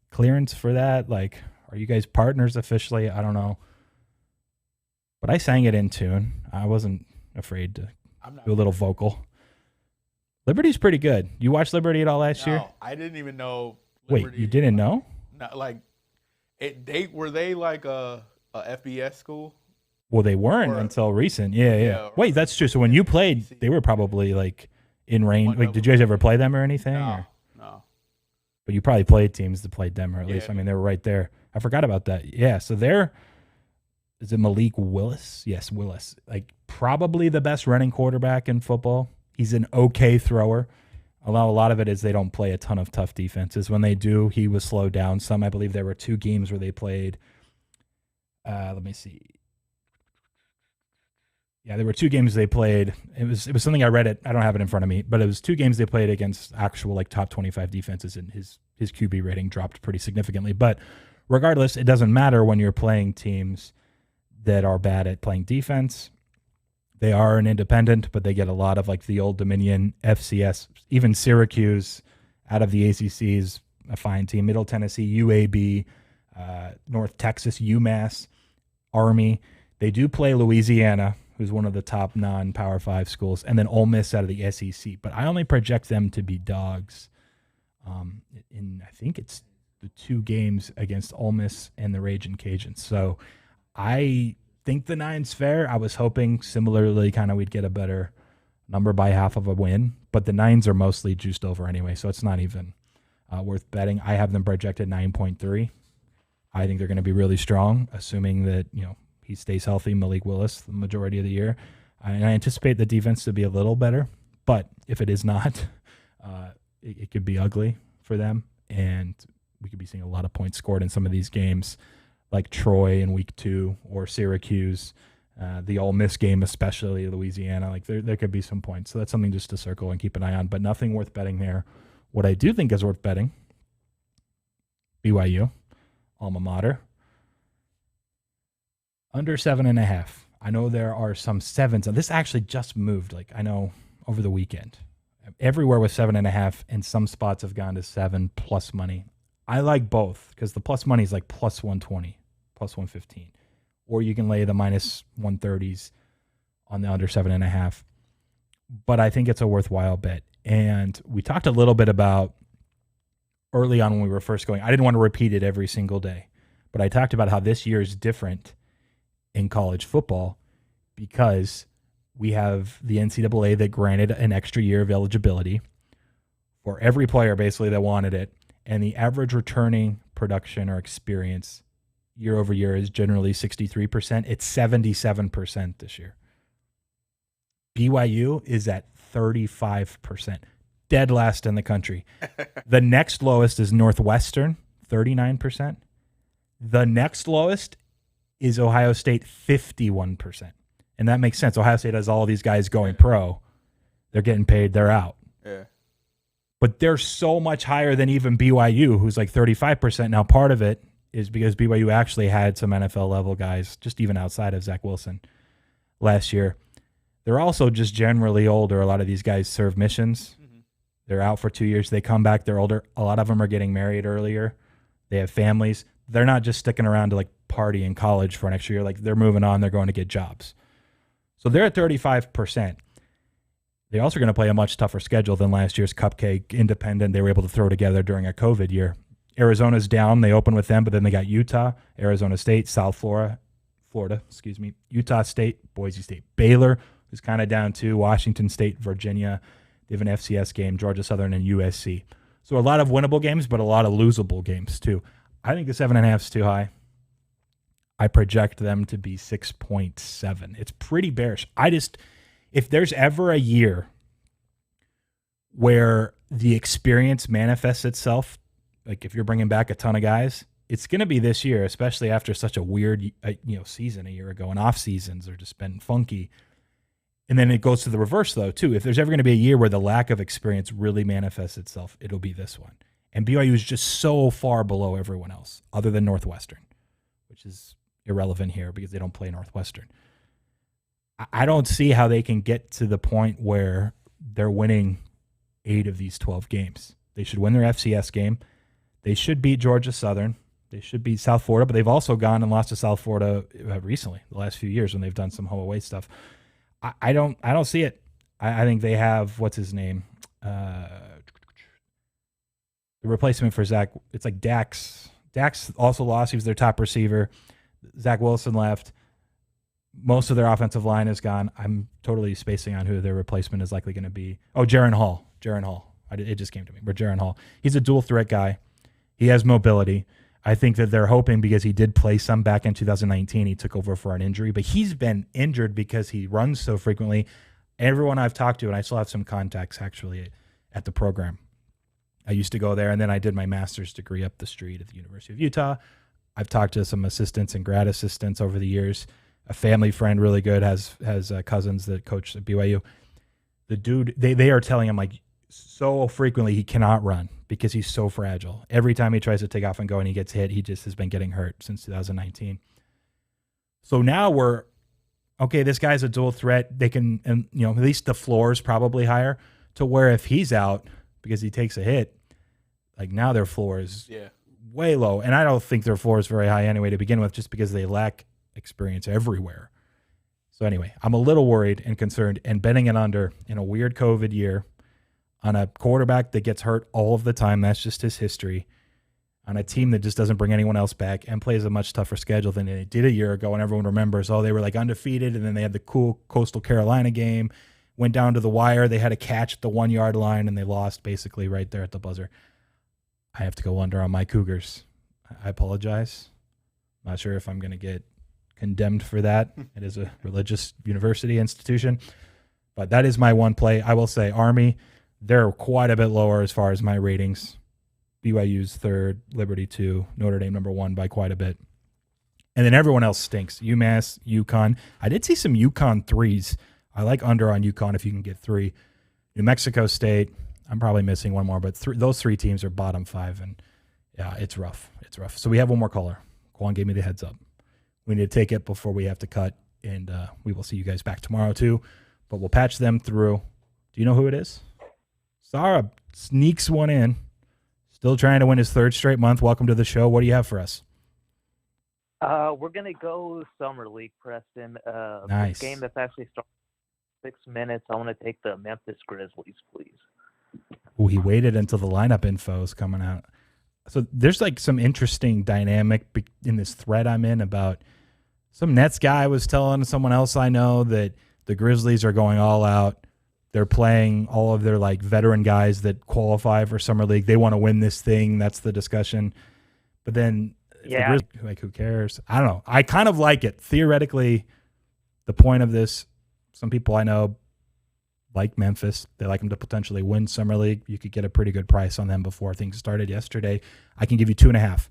clearance for that. Like, are you guys partners officially? I don't know. But I sang it in tune. I wasn't afraid to do a little vocal. Liberty's pretty good. You watched Liberty at all last year? No, I didn't even know. Wait, you didn't know? No, like, were they like a FBS school? Well, they weren't until recent. Yeah. Wait, that's true. So when you played, they were probably like in range. Like, did you guys ever play them or anything? No. But you probably played teams that played them, or at least, I mean, they were right there. I forgot about that. Yeah, so is it Malik Willis? Yes, Willis. Like, probably the best running quarterback in football. He's an okay thrower. Although a lot of it is they don't play a ton of tough defenses. When they do, he was slowed down some. I believe there were 2 games where they played. Let me see. Yeah, there were 2 games they played. It was something I read it. I don't have it in front of me, but it was 2 games they played against actual like top 25 defenses, and his QB rating dropped pretty significantly. But regardless, it doesn't matter when you're playing teams that are bad at playing defense. They are an independent, but they get a lot of like the Old Dominion, FCS, even Syracuse out of the ACC is a fine team. Middle Tennessee, UAB, North Texas, UMass, Army. They do play Louisiana, who's one of the top non-Power 5 schools, and then Ole Miss out of the SEC. But I only project them to be dogs in, I think it's the 2 games against Ole Miss and the Ragin' Cajuns. So I think the 9's fair. I was hoping similarly kind of we'd get a better number by half of a win, but the 9's are mostly juiced over anyway, so it's not even worth betting. I have them projected 9.3. I think they're going to be really strong, assuming that, he stays healthy, Malik Willis, the majority of the year. And I anticipate the defense to be a little better, but if it is not, it could be ugly for them, and we could be seeing a lot of points scored in some of these games, like Troy in week 2 or Syracuse, the Ole Miss game, especially Louisiana. Like there could be some points. So that's something just to circle and keep an eye on, but nothing worth betting there. What I do think is worth betting, BYU, alma mater, under 7.5. I know there are some 7s. And this actually just moved, like I know over the weekend. Everywhere with 7.5, and some spots have gone to 7 plus money. I like both because the plus money is like plus 120, plus 115. Or you can lay the minus 130s on the under 7.5. But I think it's a worthwhile bet. And we talked a little bit about early on when we were first going. I didn't want to repeat it every single day, but I talked about how this year is different in college football because we have the NCAA that granted an extra year of eligibility for every player basically that wanted it. And the average returning production or experience year over year is generally 63%. It's 77% this year. BYU is at 35%, dead last in the country. The next lowest is Northwestern, 39%. The next lowest is Ohio State, 51%. And that makes sense. Ohio State has all these guys going pro. They're getting paid. They're out. Yeah. But they're so much higher than even BYU, who's like 35%. Now, part of it is because BYU actually had some NFL-level guys, just even outside of Zach Wilson, last year. They're also just generally older. A lot of these guys serve missions. Mm-hmm. They're out for 2 years. They come back. They're older. A lot of them are getting married earlier. They have families. They're not just sticking around to like party in college for an extra year. Like they're moving on. They're going to get jobs. So they're at 35%. They're also going to play a much tougher schedule than last year's Cupcake Independent they were able to throw together during a COVID year. Arizona's down. They open with them, but then they got Utah, Arizona State, South Florida, Utah State, Boise State, Baylor, who's kind of down too, Washington State, Virginia. They have an FCS game, Georgia Southern, and USC. So a lot of winnable games, but a lot of losable games too. I think the 7.5 is too high. I project them to be 6.7. It's pretty bearish. If there's ever a year where the experience manifests itself, like if you're bringing back a ton of guys, it's going to be this year, especially after such a weird season a year ago, and off seasons are just been funky. And then it goes to the reverse though too. If there's ever going to be a year where the lack of experience really manifests itself, it'll be this one. And BYU is just so far below everyone else, other than Northwestern, which is irrelevant here because they don't play Northwestern. I don't see how they can get to the point where they're winning 8 of these 12 games. They should win their FCS game. They should beat Georgia Southern. They should beat South Florida, but they've also gone and lost to South Florida recently, the last few years when they've done some home away stuff. I don't see it. I think they have, what's his name? The replacement for Zach. It's like Dax. Dax also lost. He was their top receiver. Zach Wilson left. Most of their offensive line is gone. I'm totally spacing on who their replacement is likely going to be. Oh, Jaren Hall. It just came to me. But Jaren Hall. He's a dual threat guy. He has mobility. I think that they're hoping because he did play some back in 2019. He took over for an injury, but he's been injured because he runs so frequently. Everyone I've talked to, and I still have some contacts actually at the program. I used to go there, and then I did my master's degree up the street at the University of Utah. I've talked to some assistants and grad assistants over the years. A family friend, really good, has cousins that coach at BYU. The dude, they are telling him like so frequently he cannot run because he's so fragile. Every time he tries to take off and go and he gets hit, he just has been getting hurt since 2019. So now we're okay. This guy's a dual threat. They can, and at least the floor is probably higher to where if he's out because he takes a hit, like now their floor is way low. And I don't think their floor is very high anyway to begin with, just because they lack experience everywhere. So anyway, I'm a little worried and concerned, and betting it under in a weird COVID year on a quarterback that gets hurt all of the time. That's just his history. On a team that just doesn't bring anyone else back and plays a much tougher schedule than they did a year ago. And everyone remembers, they were like undefeated. And then they had the cool Coastal Carolina game, went down to the wire. They had a catch at the 1 yard line and they lost basically right there at the buzzer. I have to go under on my Cougars. I apologize. Not sure if I'm going to get condemned for that. It is a religious university institution, but that is my one play. I will say Army, they're quite a bit lower as far as my ratings. BYU's 3rd, Liberty 2, Notre Dame number 1 by quite a bit. And then everyone else stinks. UMass, UConn. I did see some UConn 3s. I like under on UConn if you can get 3. New Mexico State, I'm probably missing one more, but those 3 teams are bottom 5, and yeah, it's rough. It's rough. So we have one more caller. Qwan gave me the heads up. We need to take it before we have to cut, and we will see you guys back tomorrow too, but we'll patch them through. Do you know who it is? Sarah sneaks one in. Still trying to win his 3rd straight month. Welcome to the show. What do you have for us? We're going to go Summer League, Preston. Nice. This game that's actually starting in 6 minutes. I want to take the Memphis Grizzlies, please. Oh, he waited until the lineup info is coming out. So there's like some interesting dynamic in this thread I'm in about some Nets guy was telling someone else I know that the Grizzlies are going all out. They're playing all of their like veteran guys that qualify for Summer League. They want to win this thing. That's the discussion. But then, like, who cares? I don't know. I kind of like it. Theoretically, the point of this, some people I know like Memphis. They like them to potentially win Summer League. You could get a pretty good price on them before things started yesterday. I can give you 2.5.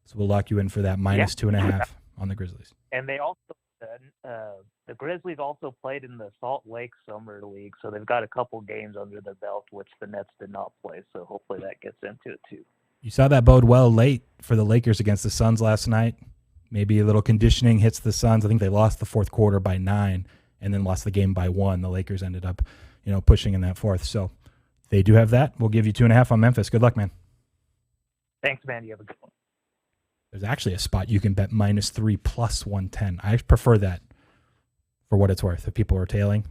So we'll lock you in for that minus 2.5 on the Grizzlies. And they also the Grizzlies also played in the Salt Lake Summer League, so they've got a couple games under their belt, which the Nets did not play. So hopefully that gets into it too. You saw that bode well late for the Lakers against the Suns last night. Maybe a little conditioning hits the Suns. I think they lost the 4th quarter by 9 and then lost the game by 1. The Lakers ended up, pushing in that 4th. So they do have that. We'll give you 2.5 on Memphis. Good luck, man. Thanks, man. You have a good one. There's actually a spot you can bet -3 plus 110. I prefer that for what it's worth. If people are tailing,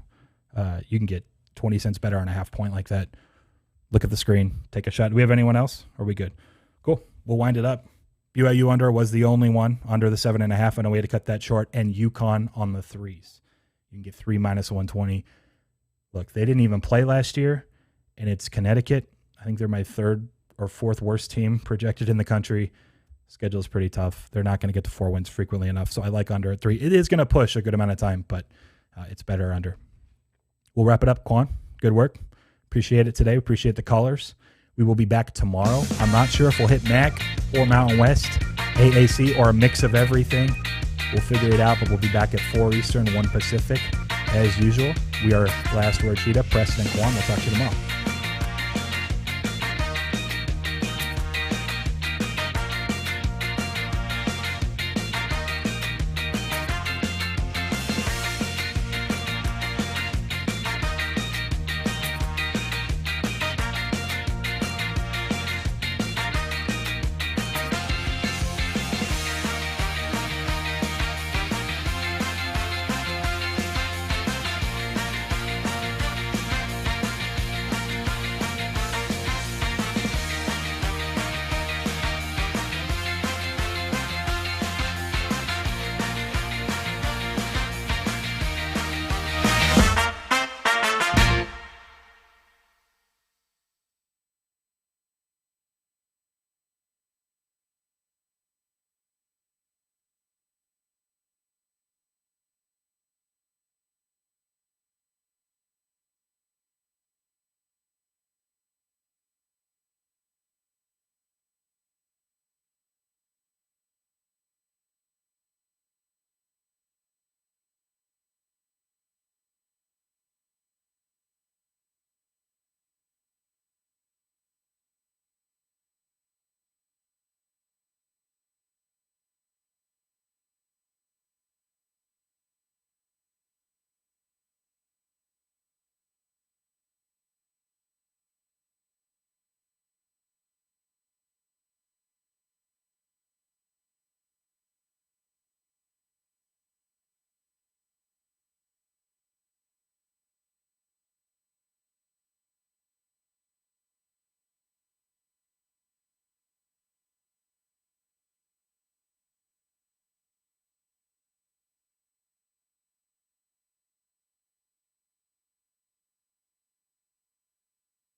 you can get 20 cents better on a half point like that. Look at the screen. Take a shot. Do we have anyone else? Or are we good? Cool. We'll wind it up. BYU under was the only one under the 7.5. I know we had to cut that short. And UConn on the 3s. You can get 3 minus 120. Look, they didn't even play last year, and it's Connecticut. I think they're my 3rd or 4th worst team projected in the country. Schedule's pretty tough. They're not going to get to 4 wins frequently enough, so I like under at 3. It is going to push a good amount of time, but it's better under. We'll wrap it up, Qwan. Good work. Appreciate it today. Appreciate the callers. We will be back tomorrow. I'm not sure if we'll hit MAC or Mountain West, AAC, or a mix of everything. We'll figure it out, but we'll be back at 4 Eastern, 1 Pacific. As usual, we are Last Word Cheetah, Preston and Qwan. We'll talk to you tomorrow.